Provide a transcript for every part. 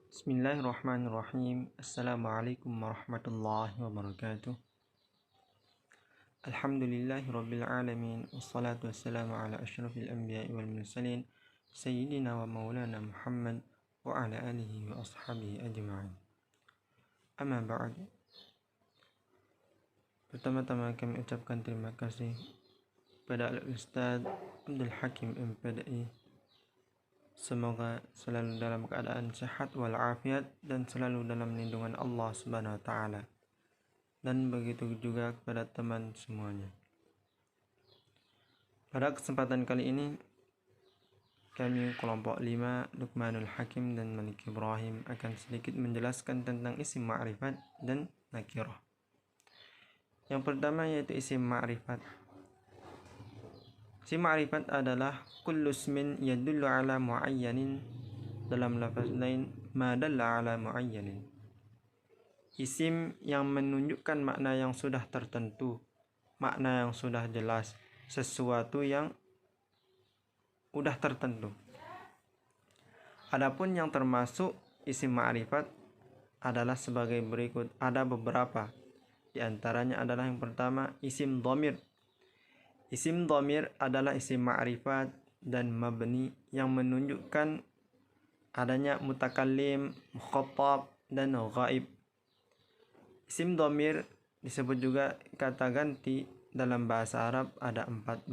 Bismillahirrahmanirrahim. Assalamualaikum warahmatullahi wabarakatuh. Alhamdulillahirabbil alamin. Wassalatu wassalamu ala asyrafil anbiya'i wal mursalin sayyidina wa maulana Muhammad wa ala alihi wa ashabihi ajma'in. Amma ba'd. Pertama-tama kami ucapkan terima kasih kepada Al-Ustaz Abdul Hakim MPDI. Semoga selalu dalam keadaan sehat walafiat dan selalu dalam lindungan Allah Subhanahu wa taala. Dan begitu juga kepada teman semuanya. Pada kesempatan kali ini kami kelompok 5 Luqmanul Hakim dan Malik Ibrahim akan sedikit menjelaskan tentang isim ma'rifat dan nakirah. Yang pertama yaitu isim ma'rifat. Isim ma'rifat adalah kullu ismin yadullu ala muayyanin, dalam lafaz lain ma dalla ala muayyanin. Isim yang menunjukkan makna yang sudah tertentu, makna yang sudah jelas, sesuatu yang sudah tertentu. Adapun yang termasuk isim ma'rifat adalah sebagai berikut. Ada beberapa. Di antaranya adalah yang pertama isim dhamir. Isim dhamir adalah isim ma'rifat dan mabni yang menunjukkan adanya mutakallim, mukhatab, dan ghaib. Isim dhamir disebut juga kata ganti. Dalam bahasa Arab ada 14,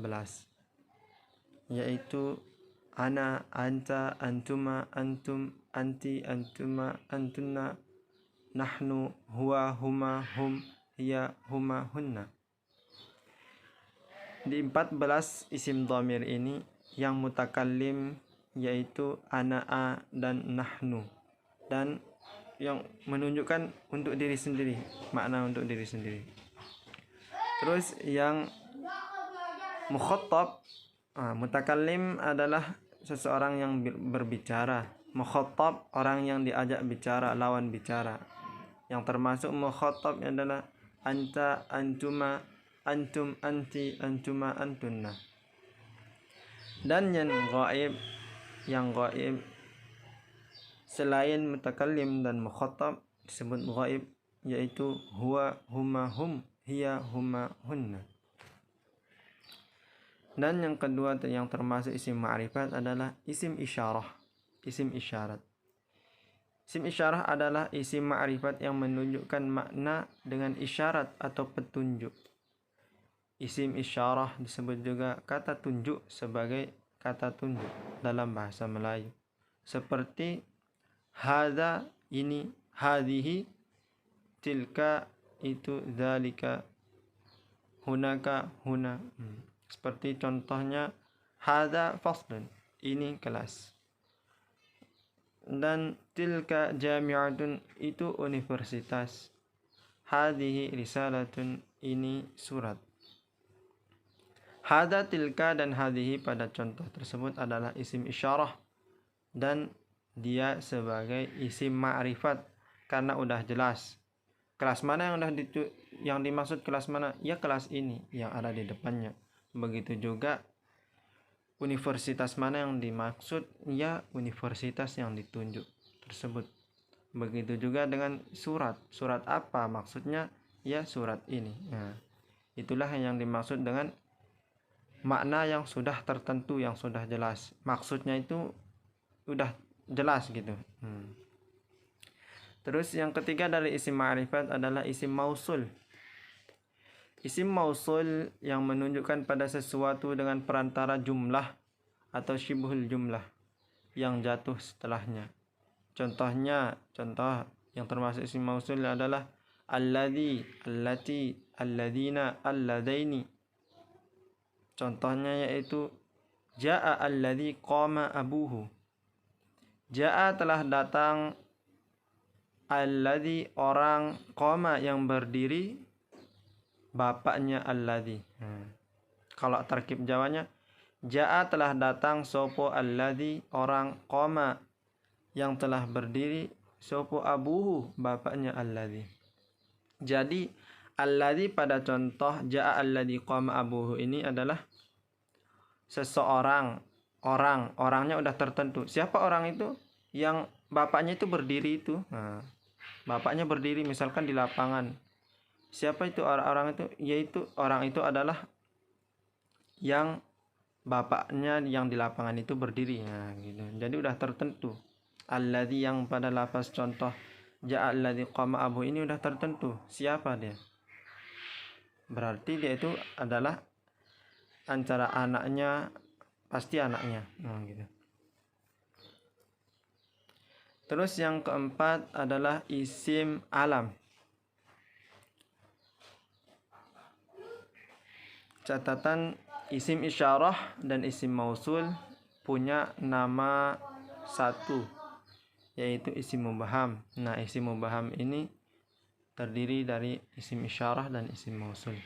yaitu ana, anta, antuma, antum, anti, antuma, antunna, nahnu, huwa, huma, hum, hiya, huma, hunna. Di 14 isim dhamir ini yang mutakallim yaitu ana, a, dan nahnu, dan yang menunjukkan untuk diri sendiri, makna untuk diri sendiri. Terus yang mukhatab, mutakallim adalah seseorang yang berbicara, mukhatab orang yang diajak bicara, lawan bicara. Yang termasuk mukhatab adalah anta, antuma, antum, anti, antuma, antunna. Dan yang ghaib selain mutakallim dan mukhatab disebut ghaib, yaitu huwa, huma, hum, hiya, huma, hunna. Dan yang kedua yang termasuk isim ma'rifat adalah isim isyarah, isim isyarat. Isim isyarah adalah isim ma'rifat yang menunjukkan makna dengan isyarat atau petunjuk. Isim isyarah disebut juga kata tunjuk sebagai kata tunjuk dalam bahasa Melayu. Seperti hadza, ini, hadhihi, tilka, itu, dzalika, hunaka, huna. Seperti contohnya hadza faslun, ini kelas. Dan tilka jami'atun, itu universitas. Hadhihi risalatun, ini surat. Hadza, tilka, dan hadhihi pada contoh tersebut adalah isim isyarah dan dia sebagai isim ma'rifat karena udah jelas. Kelas mana yang dimaksud kelas mana? Ya kelas ini yang ada di depannya. Begitu juga universitas mana yang dimaksud? Ya universitas yang ditunjuk tersebut. Begitu juga dengan surat. Surat apa maksudnya? Ya surat ini. Nah, itulah yang dimaksud dengan makna yang sudah tertentu, yang sudah jelas. Maksudnya itu udah jelas gitu. Terus yang ketiga dari isim ma'rifat adalah isim mausul. Isim mausul yang menunjukkan pada sesuatu dengan perantara jumlah atau syibhul jumlah yang jatuh setelahnya. Contoh yang termasuk isim mausul adalah alladzi, allati, alladzina, alladaini. Contohnya yaitu ja'a alladzi qama abuhu. Ja'a telah datang, alladzi orang, qama yang berdiri, bapaknya alladzi. Kalau tarkib Jawanya ja'a telah datang sopo alladzi orang, qama yang telah berdiri, sopo abuhu bapaknya alladzi. Jadi alladzi pada contoh ja'a alladzi qama abuhu ini adalah seseorang, orangnya udah tertentu. Siapa orang itu? yang bapaknya itu berdiri itu. Nah, bapaknya berdiri misalkan di lapangan. Siapa itu orang itu? Yaitu orang itu adalah yang bapaknya yang di lapangan itu berdiri. Nah, gitu. Jadi udah tertentu. Alladzi yang pada lafaz contoh ja'a alladzi qama abu ini udah tertentu. Siapa dia? Berarti dia itu adalah antara anaknya, pasti anaknya. Nah, gitu. Terus yang keempat adalah isim alam. Catatan isim isyarah dan isim mausul punya nama satu, yaitu isim mubham. Nah, isim mubham ini terdiri dari isim isyarah dan isim mausul.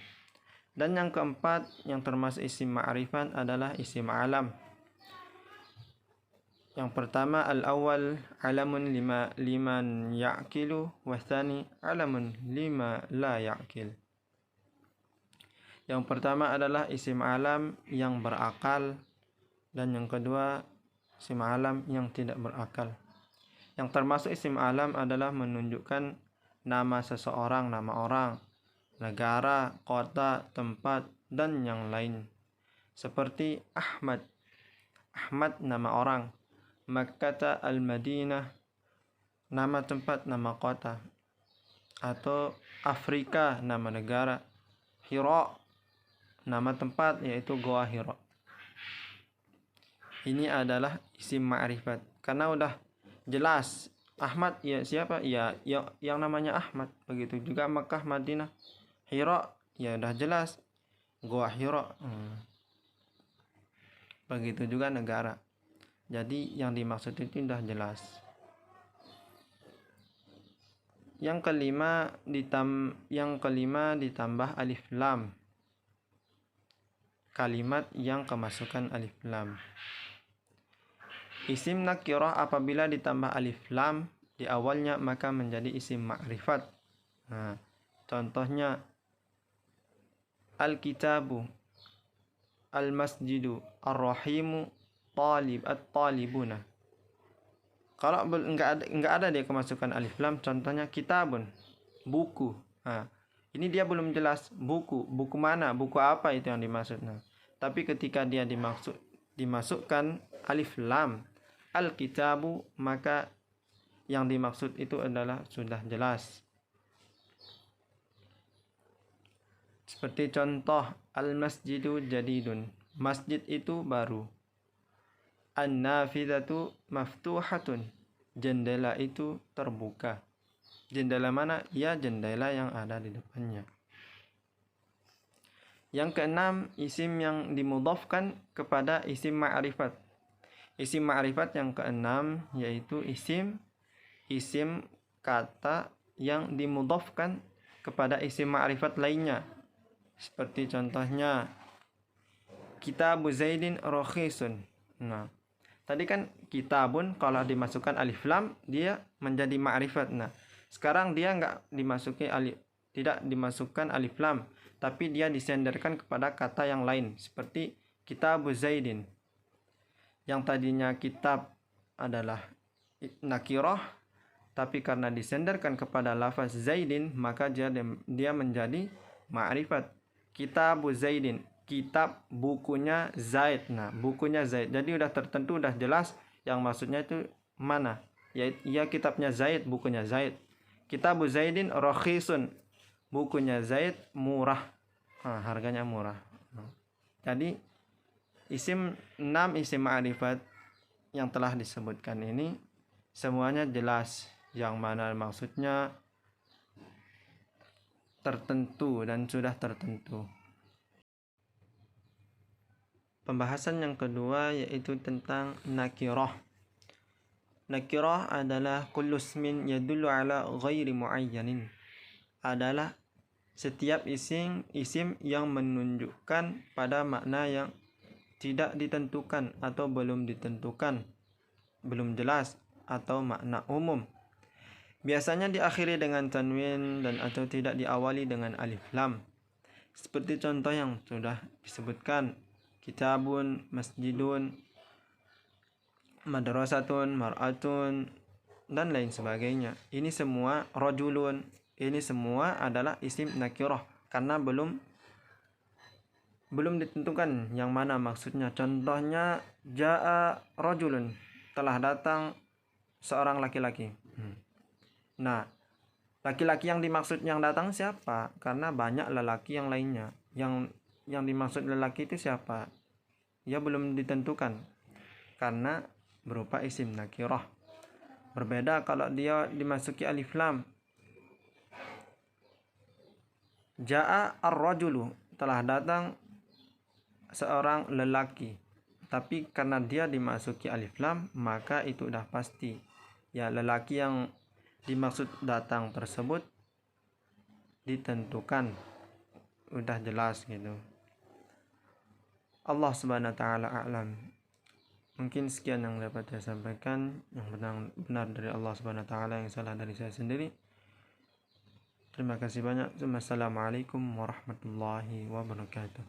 Dan yang keempat yang termasuk isim ma'rifat adalah isim alam. Yang pertama al-awwal alamun liman ya'kilu wa tsani alamun lima la ya'kil. Yang pertama adalah isim alam yang berakal dan yang kedua isim alam yang tidak berakal. Yang termasuk isim alam adalah menunjukkan nama seseorang, nama orang, negara, kota, tempat dan yang lain. Seperti Ahmad. Ahmad nama orang. Makkah al-Madinah nama tempat, nama kota. Atau Afrika nama negara. Hira nama tempat yaitu Goa Hira. Ini adalah isim ma'rifat karena udah jelas Ahmad ya siapa? Ya yang namanya Ahmad. Begitu juga Makkah, Madinah, Hira ya udah jelas Goa Hira. Begitu juga negara. Jadi yang dimaksud itu sudah jelas. Yang kelima ditambah alif lam. Kalimat yang kemasukan alif lam. Isim nakirah apabila ditambah alif lam di awalnya maka menjadi isim ma'rifat. Nah, contohnya al-kitabu, al-masjidu, ar-rahimu, at-talibuna. Kalau enggak ada dia kemasukan alif lam, contohnya kitabun, buku. Nah, ini dia belum jelas buku mana, buku apa itu yang dimaksud. Nah, tapi ketika dia dimasukkan alif lam al-kitabu, maka yang dimaksud itu adalah sudah jelas. Seperti contoh al-masjidu jadidun, masjid itu baru. An-nafidatu maftuhatun, jendela itu terbuka. Jendela mana? Ya, jendela yang ada di depannya. Yang keenam, isim yang dimudhafkan kepada isim ma'rifat. Isim ma'rifat yang keenam yaitu isim kata yang dimudhafkan kepada isim ma'rifat lainnya. Seperti contohnya Kitabu Zaidin rakhisun. Nah, tadi kan kitabun kalau dimasukkan alif lam dia menjadi ma'rifat. Nah, sekarang dia tidak dimasukkan alif lam, tapi dia disenderkan kepada kata yang lain seperti Kitabu Zaidin. Yang tadinya kitab adalah nakirah, tapi karena disenderkan kepada lafaz Zaidin maka dia menjadi ma'rifat. Kitabu Zaidin, kitab bukunya Zaid. Nah, bukunya Zaid. Jadi udah tertentu, udah jelas yang maksudnya itu mana. Ya kitabnya Zaid, bukunya Zaid. Kitabu Zaidin rakhisun, bukunya Zaid murah. Nah, harganya murah. Jadi isim 6 isim ma'rifat yang telah disebutkan ini semuanya jelas yang mana maksudnya tertentu dan sudah tertentu. Pembahasan yang kedua yaitu tentang nakirah. Nakirah adalah kullu ismin yadullu ala ghairi muayyanin. Adalah setiap isim yang menunjukkan pada makna yang tidak ditentukan atau belum ditentukan, belum jelas atau makna umum. Biasanya diakhiri dengan tanwin dan atau tidak diawali dengan alif lam. Seperti contoh yang sudah disebutkan, kitabun, masjidun, madrasatun, mar'atun, dan lain sebagainya. Ini semua rajulun, ini semua adalah isim nakirah karena belum ditentukan yang mana maksudnya. Contohnya jaa rajulun, telah datang seorang laki-laki. Nah, laki-laki yang dimaksud yang datang siapa? Karena banyak lelaki yang lainnya. Yang dimaksud lelaki itu siapa? Ya belum ditentukan karena berupa isim nakirah. Berbeda kalau dia dimasuki alif lam. Jaa ar-rajulu, telah datang seorang lelaki. Tapi karena dia dimasuki alif lam, maka itu udah pasti. Ya, lelaki yang dimaksud datang tersebut ditentukan. Udah jelas gitu. Allah Subhanahu wa taala a'lam. Mungkin sekian yang dapat saya sampaikan, yang benar dari Allah Subhanahu wa taala, yang salah dari saya sendiri. Terima kasih banyak. Wassalamualaikum warahmatullahi wabarakatuh.